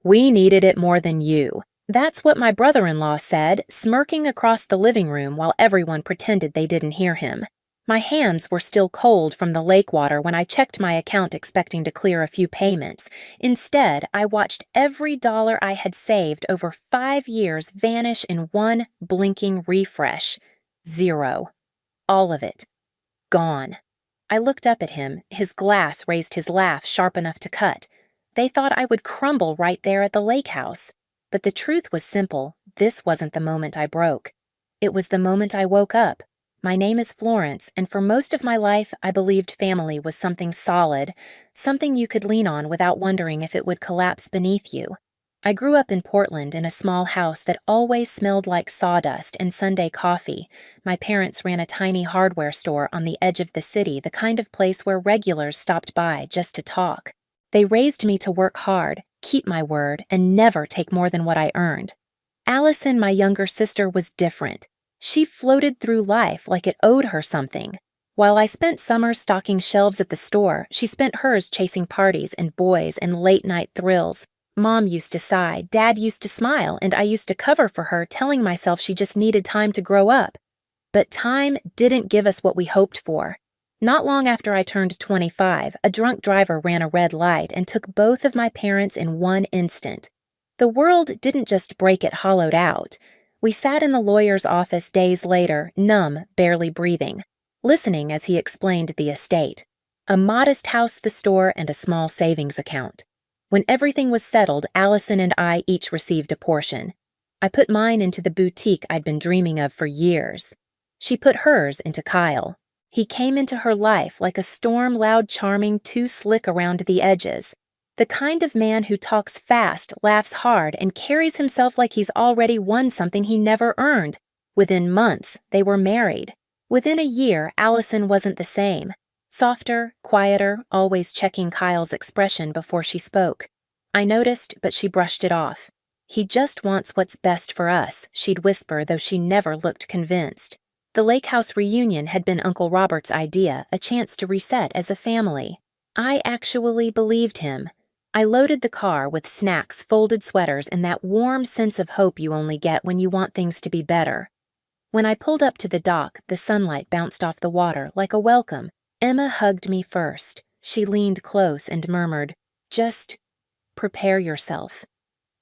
We needed it more than you. That's what my brother-in-law said, smirking across the living room while everyone pretended they didn't hear him. My hands were still cold from the lake water when I checked my account expecting to clear a few payments. Instead, I watched every dollar I had saved over 5 years vanish in one blinking refresh. Zero. All of it. Gone. I looked up at him. His glass raised his laugh sharp enough to cut. They thought I would crumble right there at the lakehouse. But the truth was simple. This wasn't the moment I broke. It was the moment I woke up. My name is Florence, and for most of my life, I believed family was something solid, something you could lean on without wondering if it would collapse beneath you. I grew up in Portland in a small house that always smelled like sawdust and Sunday coffee. My parents ran a tiny hardware store on the edge of the city, the kind of place where regulars stopped by just to talk. They raised me to work hard, keep my word, and never take more than what I earned. Allison, my younger sister, was different. She floated through life like it owed her something. While I spent summers stocking shelves at the store, she spent hers chasing parties and boys and late-night thrills. Mom used to sigh, Dad used to smile, and I used to cover for her, telling myself she just needed time to grow up. But time didn't give us what we hoped for. Not long after I turned 25, a drunk driver ran a red light and took both of my parents in one instant. The world didn't just break, it hollowed out. We sat in the lawyer's office days later, numb, barely breathing, listening as he explained the estate. A modest house, the store, and a small savings account. When everything was settled, Allison and I each received a portion. I put mine into the boutique I'd been dreaming of for years. She put hers into Kyle. He came into her life like a storm, loud, charming, too slick around the edges. The kind of man who talks fast, laughs hard, and carries himself like he's already won something he never earned. Within months, they were married. Within a year, Allison wasn't the same. Softer, quieter, always checking Kyle's expression before she spoke. I noticed, but she brushed it off. He just wants what's best for us, she'd whisper, though she never looked convinced. The lakehouse reunion had been Uncle Robert's idea, a chance to reset as a family. I actually believed him. I loaded the car with snacks, folded sweaters, and that warm sense of hope you only get when you want things to be better. When I pulled up to the dock, the sunlight bounced off the water like a welcome. Emma hugged me first. She leaned close and murmured, "Just prepare yourself."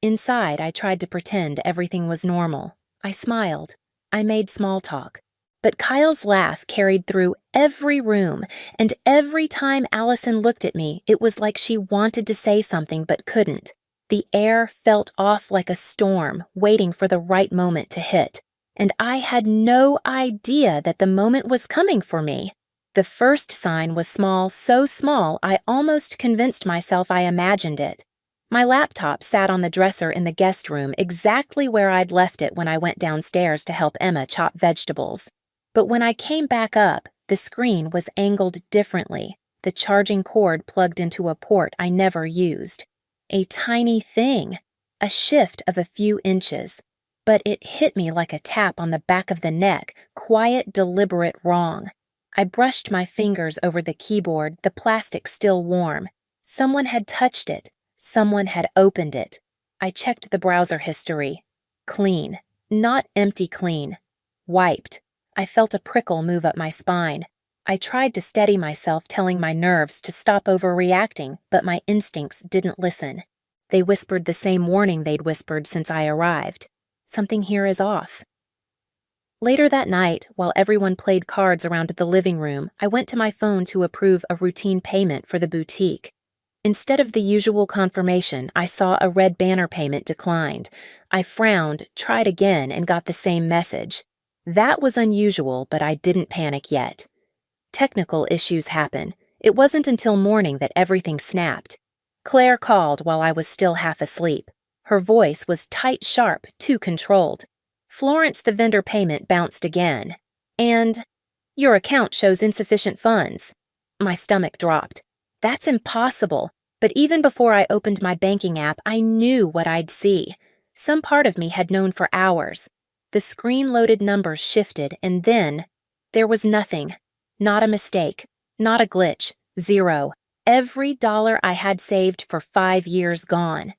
Inside, I tried to pretend everything was normal. I smiled. I made small talk. But Kyle's laugh carried through every room, and every time Allison looked at me, it was like she wanted to say something but couldn't. The air felt off like a storm, waiting for the right moment to hit. And I had no idea that the moment was coming for me. The first sign was small, so small I almost convinced myself I imagined it. My laptop sat on the dresser in the guest room exactly where I'd left it when I went downstairs to help Emma chop vegetables. But when I came back up, the screen was angled differently, the charging cord plugged into a port I never used. A tiny thing, a shift of a few inches. But it hit me like a tap on the back of the neck, quiet, deliberate wrong. I brushed my fingers over the keyboard, the plastic still warm. Someone had touched it. Someone had opened it. I checked the browser history. Clean. Not empty clean. Wiped. I felt a prickle move up my spine. I tried to steady myself, telling my nerves to stop overreacting, but my instincts didn't listen. They whispered the same warning they'd whispered since I arrived. Something here is off. Later that night, while everyone played cards around the living room, I went to my phone to approve a routine payment for the boutique. Instead of the usual confirmation, I saw a red banner payment declined. I frowned, tried again, and got the same message. That was unusual, but I didn't panic yet. Technical issues happen. It wasn't until morning that everything snapped. Claire called while I was still half asleep. Her voice was tight, sharp, too controlled. "Florence, the vendor payment bounced again. And your account shows insufficient funds." My stomach dropped. That's impossible. But even before I opened my banking app, I knew what I'd see. Some part of me had known for hours. The screen-loaded numbers shifted, and then there was nothing. Not a mistake. Not a glitch. Zero. Every dollar I had saved for 5 years gone.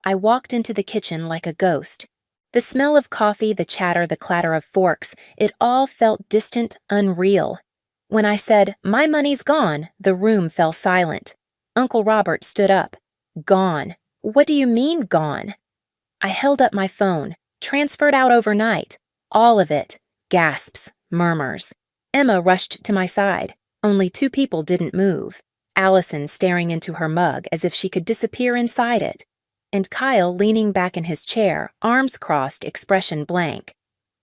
I walked into the kitchen like a ghost. The smell of coffee, the chatter, the clatter of forks, it all felt distant, unreal. When I said, "My money's gone," the room fell silent. Uncle Robert stood up. "Gone. What do you mean, gone?" I held up my phone. "Transferred out overnight. All of it." Gasps, murmurs. Emma rushed to my side. Only two people didn't move. Allison staring into her mug as if she could disappear inside it, and Kyle leaning back in his chair, arms crossed, expression blank.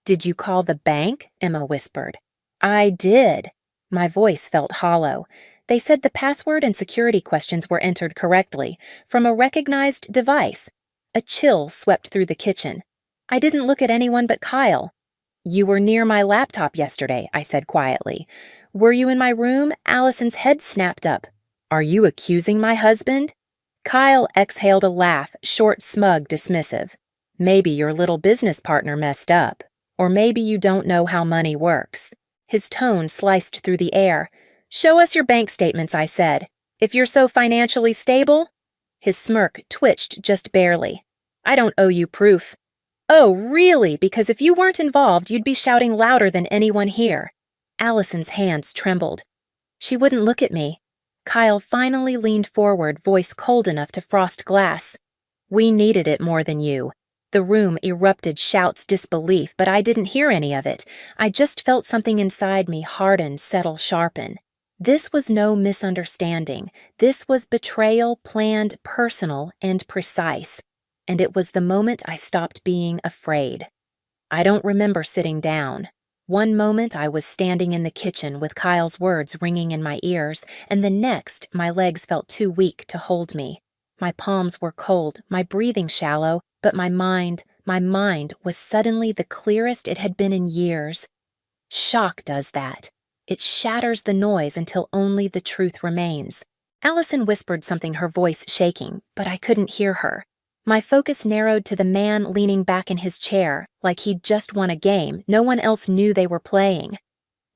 "Did you call the bank?" Emma whispered. "I did." My voice felt hollow. They said the password and security questions were entered correctly, from a recognized device. A chill swept through the kitchen. I didn't look at anyone but Kyle. "You were near my laptop yesterday," I said quietly. "Were you in my room?" Allison's head snapped up. "Are you accusing my husband?" Kyle exhaled a laugh, short, smug, dismissive. "Maybe your little business partner messed up. Or maybe you don't know how money works." His tone sliced through the air. "Show us your bank statements," I said. "If you're so financially stable." His smirk twitched just barely. "I don't owe you proof." "Oh, really? Because if you weren't involved, you'd be shouting louder than anyone here." Allison's hands trembled. She wouldn't look at me. Kyle finally leaned forward, voice cold enough to frost glass. "We needed it more than you." The room erupted shouts, disbelief, but I didn't hear any of it. I just felt something inside me harden, settle, sharpen. This was no misunderstanding. This was betrayal, planned, personal, and precise. And it was the moment I stopped being afraid. I don't remember sitting down. One moment I was standing in the kitchen with Kyle's words ringing in my ears, and the next my legs felt too weak to hold me. My palms were cold, my breathing shallow, but my mind was suddenly the clearest it had been in years. Shock does that. It shatters the noise until only the truth remains. Allison whispered something, her voice shaking, but I couldn't hear her. My focus narrowed to the man leaning back in his chair, like he'd just won a game no one else knew they were playing.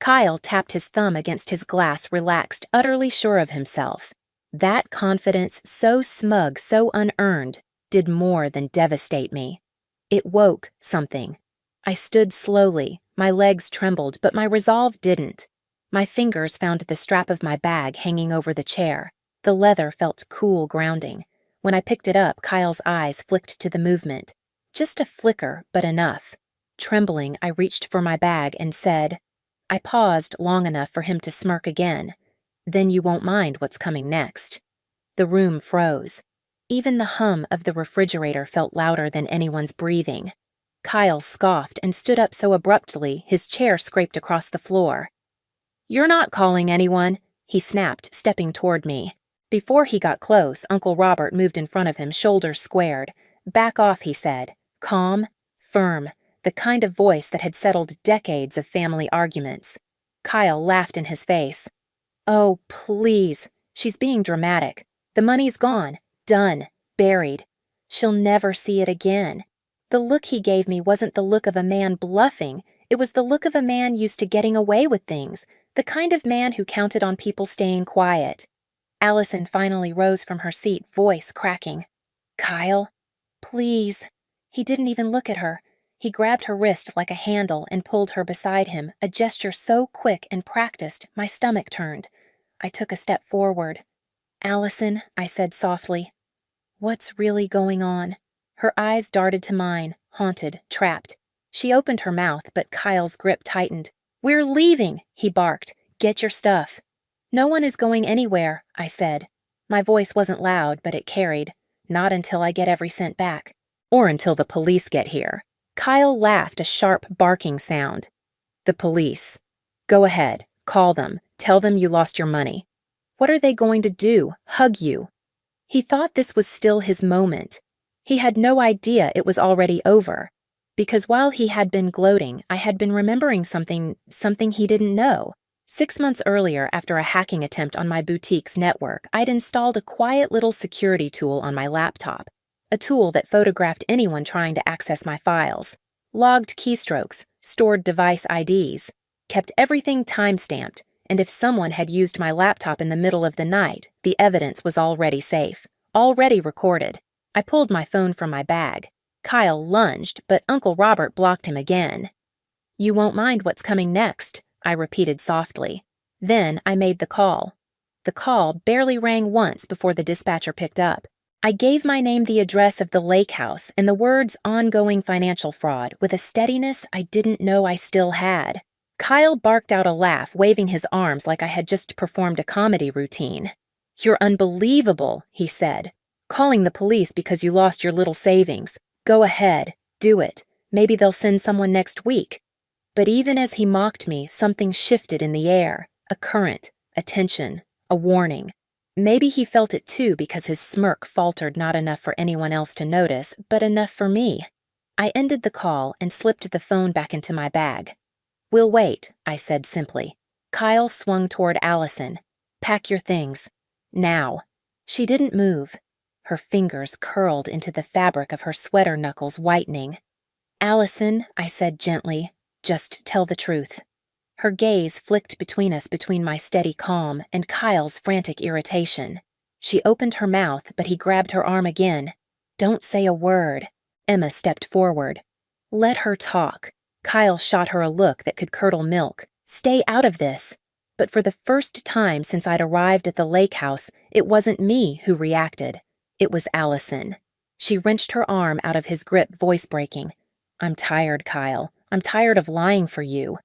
Kyle tapped his thumb against his glass, relaxed, utterly sure of himself. That confidence, so smug, so unearned, did more than devastate me. It woke something. I stood slowly, my legs trembled, but my resolve didn't. My fingers found the strap of my bag hanging over the chair. The leather felt cool, grounding. When I picked it up, Kyle's eyes flicked to the movement. Just a flicker, but enough. Trembling, I reached for my bag and said, I paused long enough for him to smirk again. "Then you won't mind what's coming next." The room froze. Even the hum of the refrigerator felt louder than anyone's breathing. Kyle scoffed and stood up so abruptly his chair scraped across the floor. "You're not calling anyone," he snapped, stepping toward me. Before he got close, Uncle Robert moved in front of him, shoulders squared. "Back off," he said. Calm, firm, the kind of voice that had settled decades of family arguments. Kyle laughed in his face. "Oh, please. She's being dramatic. The money's gone. Done. Buried. She'll never see it again." The look he gave me wasn't the look of a man bluffing. It was the look of a man used to getting away with things, the kind of man who counted on people staying quiet. Allison finally rose from her seat, voice cracking. "Kyle, please." He didn't even look at her. He grabbed her wrist like a handle and pulled her beside him, a gesture so quick and practiced, my stomach turned. I took a step forward. "Allison," I said softly, "what's really going on?" Her eyes darted to mine, haunted, trapped. She opened her mouth, but Kyle's grip tightened. "We're leaving," he barked. "Get your stuff." "No one is going anywhere," I said. My voice wasn't loud, but it carried. "Not until I get every cent back." "Or until the police get here." Kyle laughed, a sharp, barking sound. "The police. Go ahead. Call them. Tell them you lost your money." "What are they going to do? Hug you?" He thought this was still his moment. He had no idea it was already over. Because while he had been gloating, I had been remembering something he didn't know. 6 months earlier, after a hacking attempt on my boutique's network, I'd installed a quiet little security tool on my laptop. A tool that photographed anyone trying to access my files, logged keystrokes, stored device IDs, kept everything time-stamped, and if someone had used my laptop in the middle of the night, the evidence was already safe, already recorded. I pulled my phone from my bag. Kyle lunged, but Uncle Robert blocked him again. "You won't mind what's coming next," I repeated softly. Then I made the call. The call barely rang once before the dispatcher picked up. I gave my name the address of the lakehouse and the words "ongoing financial fraud" with a steadiness I didn't know I still had. Kyle barked out a laugh, waving his arms like I had just performed a comedy routine. "You're unbelievable," he said. "Calling the police because you lost your little savings. Go ahead, do it. Maybe they'll send someone next week." But even as he mocked me, something shifted in the air. A current, a tension, a warning. Maybe he felt it too because his smirk faltered not enough for anyone else to notice, but enough for me. I ended the call and slipped the phone back into my bag. "We'll wait," I said simply. Kyle swung toward Allison. "Pack your things. Now." She didn't move. Her fingers curled into the fabric of her sweater knuckles, whitening. "Allison," I said gently, "just tell the truth." Her gaze flicked between us between my steady calm and Kyle's frantic irritation. She opened her mouth, but he grabbed her arm again. "Don't say a word." Emma stepped forward. "Let her talk." Kyle shot her a look that could curdle milk. "Stay out of this." But for the first time since I'd arrived at the lake house, it wasn't me who reacted. It was Allison. She wrenched her arm out of his grip, voice breaking. "I'm tired, Kyle. I'm tired of lying for you."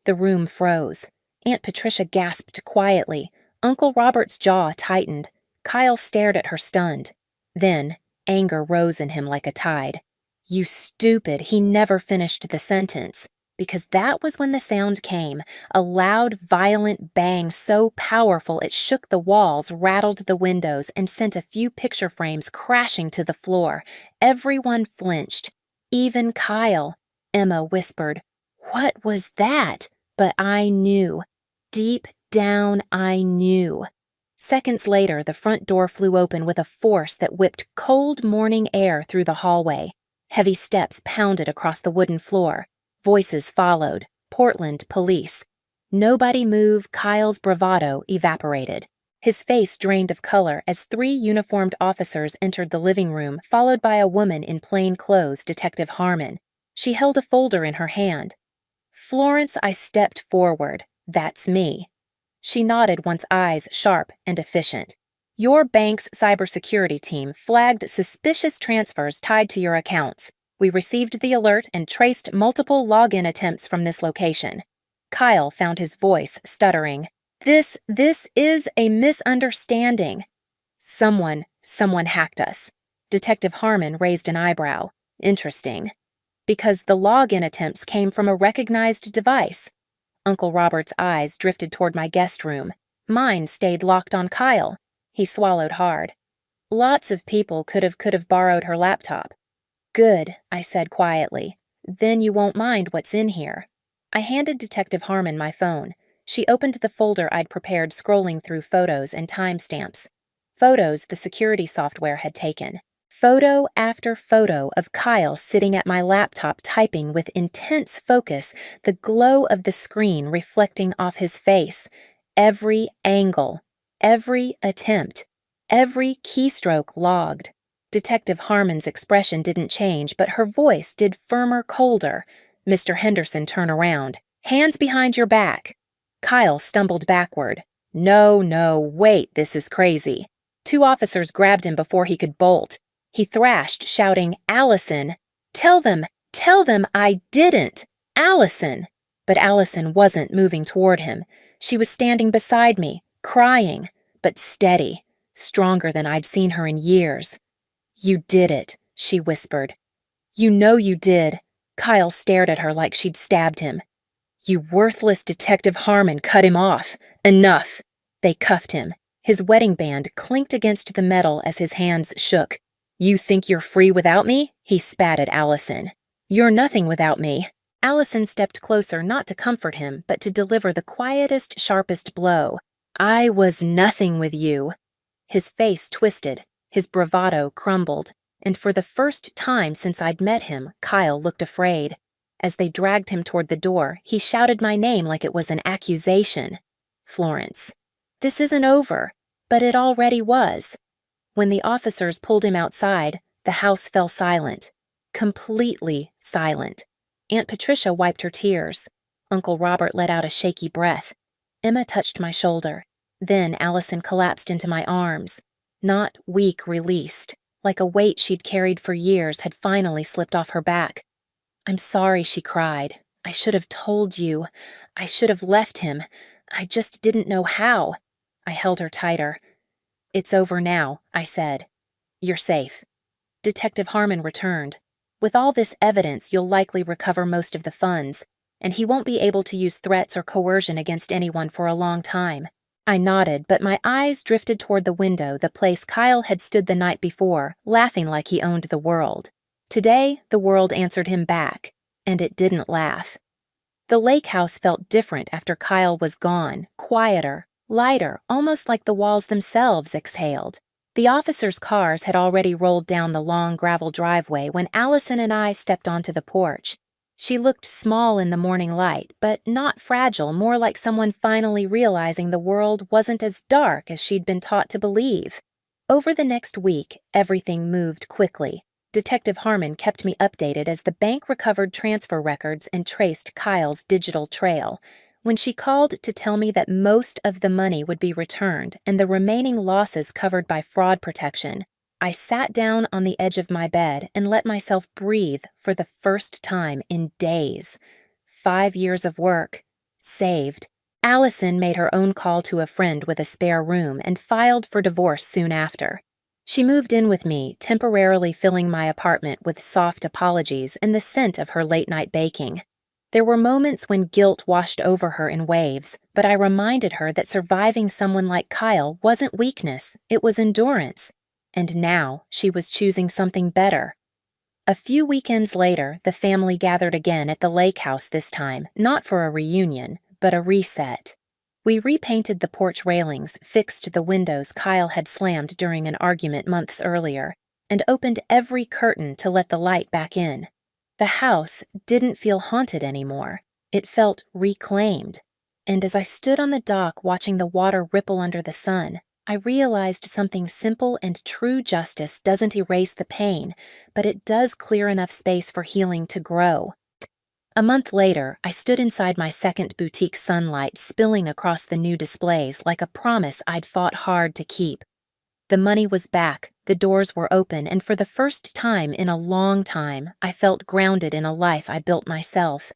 The room froze. Aunt Patricia gasped quietly. Uncle Robert's jaw tightened. Kyle stared at her stunned. Then, anger rose in him like a tide. "You stupid," he never finished the sentence. Because that was when the sound came, a loud, violent bang so powerful it shook the walls, rattled the windows, and sent a few picture frames crashing to the floor. Everyone flinched. Even Kyle. Emma whispered, "What was that?" But I knew. Deep down, I knew. Seconds later, the front door flew open with a force that whipped cold morning air through the hallway. Heavy steps pounded across the wooden floor. Voices followed. Portland police. Nobody moved. Kyle's bravado evaporated. His face drained of color as 3 uniformed officers entered the living room, followed by a woman in plain clothes, Detective Harmon. She held a folder in her hand. "Florence," I stepped forward. "That's me." She nodded, once eyes sharp and efficient. "Your bank's cybersecurity team flagged suspicious transfers tied to your accounts. We received the alert and traced multiple login attempts from this location." Kyle found his voice stuttering. This is a misunderstanding." Someone hacked us." Detective Harmon raised an eyebrow. "Interesting. Because the login attempts came from a recognized device." Uncle Robert's eyes drifted toward my guest room. Mine stayed locked on Kyle. He swallowed hard. "Lots of people could have borrowed her laptop." "Good," I said quietly. "Then you won't mind what's in here." I handed Detective Harmon my phone. She opened the folder I'd prepared, scrolling through photos and timestamps. Photos the security software had taken. Photo after photo of Kyle sitting at my laptop typing with intense focus, the glow of the screen reflecting off his face. Every angle, every attempt, every keystroke logged. Detective Harmon's expression didn't change, but her voice did firmer, colder. "Mr. Henderson, turn around. Hands behind your back." Kyle stumbled backward. No, wait, this is crazy." 2 officers grabbed him before he could bolt. He thrashed, shouting, "Allison! Tell them I didn't! Allison!" But Allison wasn't moving toward him. She was standing beside me, crying, but steady, stronger than I'd seen her in years. "You did it," she whispered. "You know you did." Kyle stared at her like she'd stabbed him. "You worthless Detective Harmon, cut him off. Enough." They cuffed him. His wedding band clinked against the metal as his hands shook. "You think you're free without me?" he spat at Allison. "You're nothing without me." Allison stepped closer, not to comfort him, but to deliver the quietest, sharpest blow. "I was nothing with you." His face twisted. His bravado crumbled. And for the first time since I'd met him, Kyle looked afraid. As they dragged him toward the door, he shouted my name like it was an accusation. "Florence. This isn't over." But it already was. When the officers pulled him outside, The house fell silent. Completely silent. Aunt Patricia wiped her tears. Uncle Robert let out a shaky breath. Emma touched my shoulder. Then Allison collapsed into my arms. Not weak, released, like a weight she'd carried for years had finally slipped off her back. "I'm sorry," she cried. "I should have told you. I should have left him. I just didn't know how." I held her tighter. "It's over now," I said. "You're safe." Detective Harmon returned. "With all this evidence, you'll likely recover most of the funds, and he won't be able to use threats or coercion against anyone for a long time." I nodded, but my eyes drifted toward the window, the place Kyle had stood the night before, laughing like he owned the world. Today, the world answered him back, and it didn't laugh. The lake house felt different after Kyle was gone, quieter, lighter, almost like the walls themselves exhaled. The officers' cars had already rolled down the long gravel driveway when Allison and I stepped onto the porch. She looked small in the morning light, but not fragile, more like someone finally realizing the world wasn't as dark as she'd been taught to believe. Over the next week, everything moved quickly. Detective Harmon kept me updated as the bank recovered transfer records and traced Kyle's digital trail. When she called to tell me that most of the money would be returned and the remaining losses covered by fraud protection, I sat down on the edge of my bed and let myself breathe for the first time in days. 5 years of work. Saved. Allison made her own call to a friend with a spare room and filed for divorce soon after. She moved in with me, temporarily filling my apartment with soft apologies and the scent of her late-night baking. There were moments when guilt washed over her in waves, but I reminded her that surviving someone like Kyle wasn't weakness, it was endurance. And now she was choosing something better. A few weekends later, the family gathered again at the lake house this time, not for a reunion, but a reset. We repainted the porch railings, fixed the windows Kyle had slammed during an argument months earlier, and opened every curtain to let the light back in. The house didn't feel haunted anymore. It felt reclaimed. And as I stood on the dock watching the water ripple under the sun, I realized something simple and true: justice doesn't erase the pain, but it does clear enough space for healing to grow. A month later, I stood inside my second boutique sunlight spilling across the new displays like a promise I'd fought hard to keep. The money was back, the doors were open, and for the first time in a long time, I felt grounded in a life I built myself.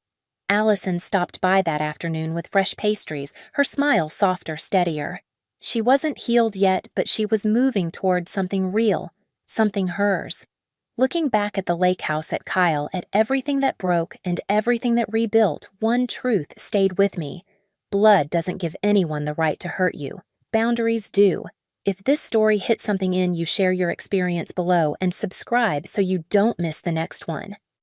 Allison stopped by that afternoon with fresh pastries, her smile softer, steadier. She wasn't healed yet, but she was moving toward something real, something hers. Looking back at the lake house, at Kyle, at everything that broke and everything that rebuilt, one truth stayed with me. Blood doesn't give anyone the right to hurt you. Boundaries do. If this story hit something in you, share your experience below and subscribe so you don't miss the next one.